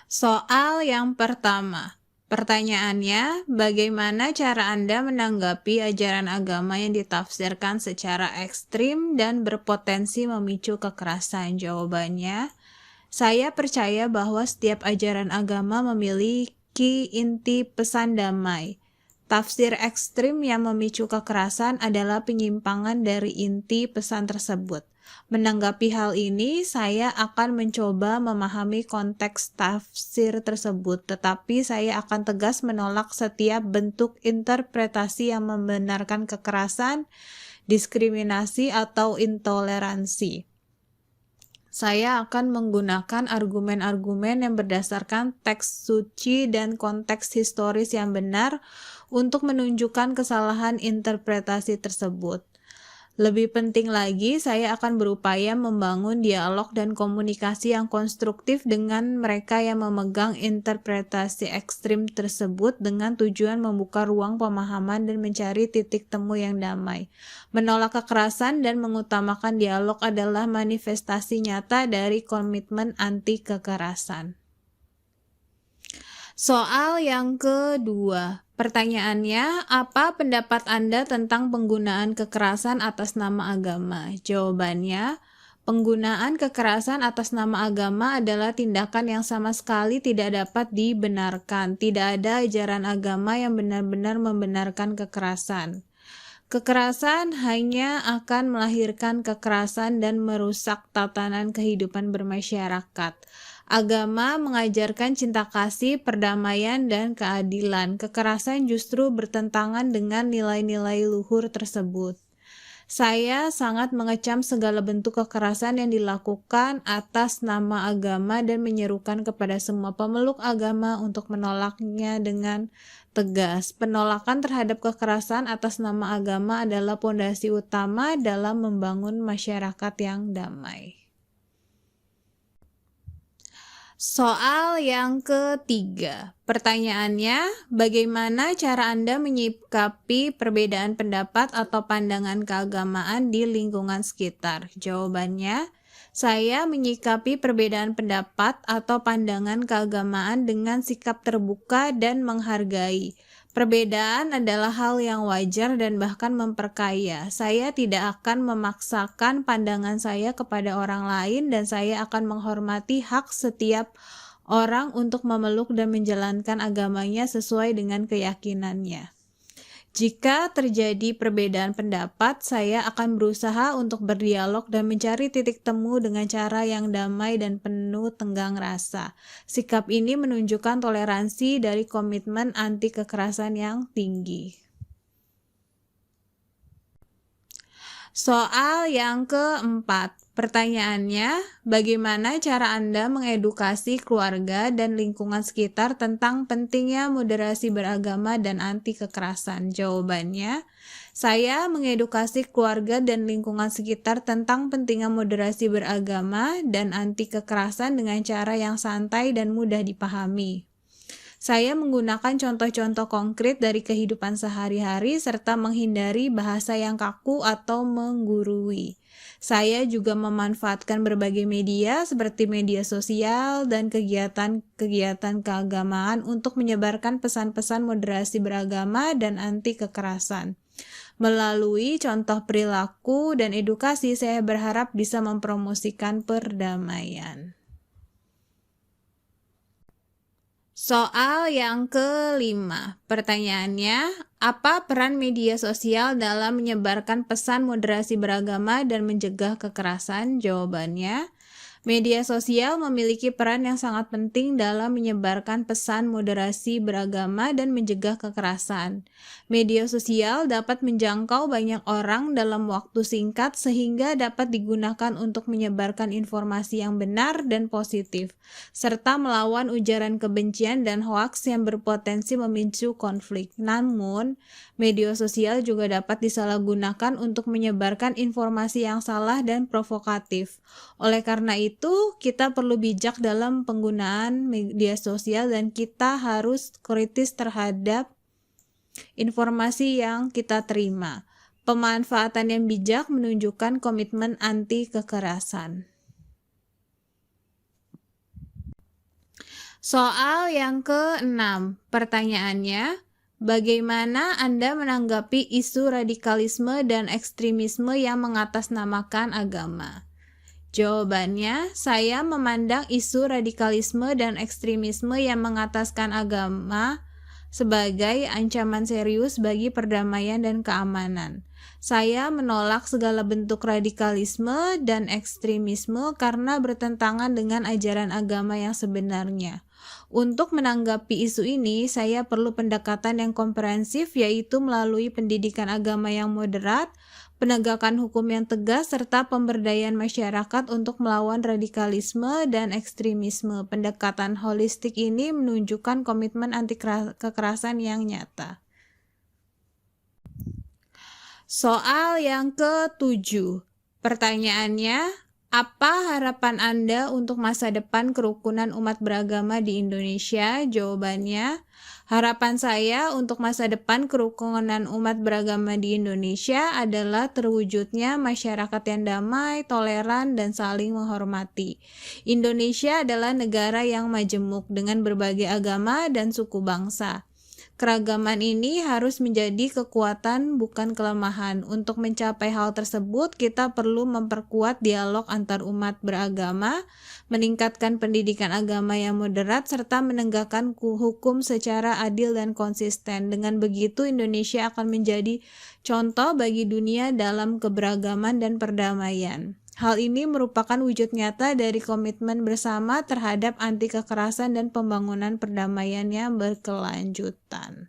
Soal yang pertama, pertanyaannya, bagaimana cara Anda menanggapi ajaran agama yang ditafsirkan secara ekstrim dan berpotensi memicu kekerasan? Jawabannya, saya percaya bahwa setiap ajaran agama memiliki inti pesan damai. Tafsir ekstrim yang memicu kekerasan adalah penyimpangan dari inti pesan tersebut. Menanggapi hal ini, saya akan mencoba memahami konteks tafsir tersebut, tetapi saya akan tegas menolak setiap bentuk interpretasi yang membenarkan kekerasan, diskriminasi, atau intoleransi. Saya akan menggunakan argumen-argumen yang berdasarkan teks suci dan konteks historis yang benar untuk menunjukkan kesalahan interpretasi tersebut. Lebih penting lagi, saya akan berupaya membangun dialog dan komunikasi yang konstruktif dengan mereka yang memegang interpretasi ekstrim tersebut dengan tujuan membuka ruang pemahaman dan mencari titik temu yang damai. Menolak kekerasan dan mengutamakan dialog adalah manifestasi nyata dari komitmen anti kekerasan. Soal yang kedua, pertanyaannya, apa pendapat Anda tentang penggunaan kekerasan atas nama agama? Jawabannya, penggunaan kekerasan atas nama agama adalah tindakan yang sama sekali tidak dapat dibenarkan. Tidak ada ajaran agama yang benar-benar membenarkan kekerasan. Kekerasan hanya akan melahirkan kekerasan dan merusak tatanan kehidupan bermasyarakat. Agama mengajarkan cinta kasih, perdamaian, dan keadilan. Kekerasan justru bertentangan dengan nilai-nilai luhur tersebut. Saya sangat mengecam segala bentuk kekerasan yang dilakukan atas nama agama dan menyerukan kepada semua pemeluk agama untuk menolaknya dengan tegas. Penolakan terhadap kekerasan atas nama agama adalah pondasi utama dalam membangun masyarakat yang damai. Soal yang ketiga, pertanyaannya, bagaimana cara Anda menyikapi perbedaan pendapat atau pandangan keagamaan di lingkungan sekitar? Jawabannya, saya menyikapi perbedaan pendapat atau pandangan keagamaan dengan sikap terbuka dan menghargai. Perbedaan adalah hal yang wajar dan bahkan memperkaya. Saya tidak akan memaksakan pandangan saya kepada orang lain dan saya akan menghormati hak setiap orang untuk memeluk dan menjalankan agamanya sesuai dengan keyakinannya. Jika terjadi perbedaan pendapat, saya akan berusaha untuk berdialog dan mencari titik temu dengan cara yang damai dan penuh tenggang rasa. Sikap ini menunjukkan toleransi dari komitmen anti kekerasan yang tinggi. Soal yang keempat, pertanyaannya, bagaimana cara Anda mengedukasi keluarga dan lingkungan sekitar tentang pentingnya moderasi beragama dan anti kekerasan? Jawabannya, saya mengedukasi keluarga dan lingkungan sekitar tentang pentingnya moderasi beragama dan anti kekerasan dengan cara yang santai dan mudah dipahami. Saya menggunakan contoh-contoh konkret dari kehidupan sehari-hari serta menghindari bahasa yang kaku atau menggurui. Saya juga memanfaatkan berbagai media seperti media sosial dan kegiatan-kegiatan keagamaan untuk menyebarkan pesan-pesan moderasi beragama dan anti kekerasan. Melalui contoh perilaku dan edukasi, saya berharap bisa mempromosikan perdamaian. Soal yang kelima, pertanyaannya, apa peran media sosial dalam menyebarkan pesan moderasi beragama dan mencegah kekerasan? Jawabannya, media sosial memiliki peran yang sangat penting dalam menyebarkan pesan moderasi beragama dan mencegah kekerasan. Media sosial dapat menjangkau banyak orang dalam waktu singkat sehingga dapat digunakan untuk menyebarkan informasi yang benar dan positif, serta melawan ujaran kebencian dan hoaks yang berpotensi memicu konflik. Namun, media sosial juga dapat disalahgunakan untuk menyebarkan informasi yang salah dan provokatif. Oleh karena itu, kita perlu bijak dalam penggunaan media sosial dan kita harus kritis terhadap informasi yang kita terima. Pemanfaatan yang bijak menunjukkan komitmen anti kekerasan. Soal yang ke-6, pertanyaannya, bagaimana Anda menanggapi isu radikalisme dan ekstremisme yang mengatasnamakan agama? Jawabannya, saya memandang isu radikalisme dan ekstremisme yang mengataskan agama sebagai ancaman serius bagi perdamaian dan keamanan. Saya menolak segala bentuk radikalisme dan ekstremisme karena bertentangan dengan ajaran agama yang sebenarnya. Untuk menanggapi isu ini, saya perlu pendekatan yang komprehensif, yaitu melalui pendidikan agama yang moderat, penegakan hukum yang tegas, serta pemberdayaan masyarakat untuk melawan radikalisme dan ekstremisme. Pendekatan holistik ini menunjukkan komitmen anti kekerasan yang nyata. Soal yang ke-7, pertanyaannya, apa harapan Anda untuk masa depan kerukunan umat beragama di Indonesia? Jawabannya, harapan saya untuk masa depan kerukunan umat beragama di Indonesia adalah terwujudnya masyarakat yang damai, toleran, dan saling menghormati. Indonesia adalah negara yang majemuk dengan berbagai agama dan suku bangsa. Keragaman ini harus menjadi kekuatan, bukan kelemahan. Untuk mencapai hal tersebut, kita perlu memperkuat dialog antar umat beragama, meningkatkan pendidikan agama yang moderat, serta menegakkan hukum secara adil dan konsisten. Dengan begitu, Indonesia akan menjadi contoh bagi dunia dalam keberagaman dan perdamaian. Hal ini merupakan wujud nyata dari komitmen bersama terhadap anti kekerasan dan pembangunan perdamaian yang berkelanjutan.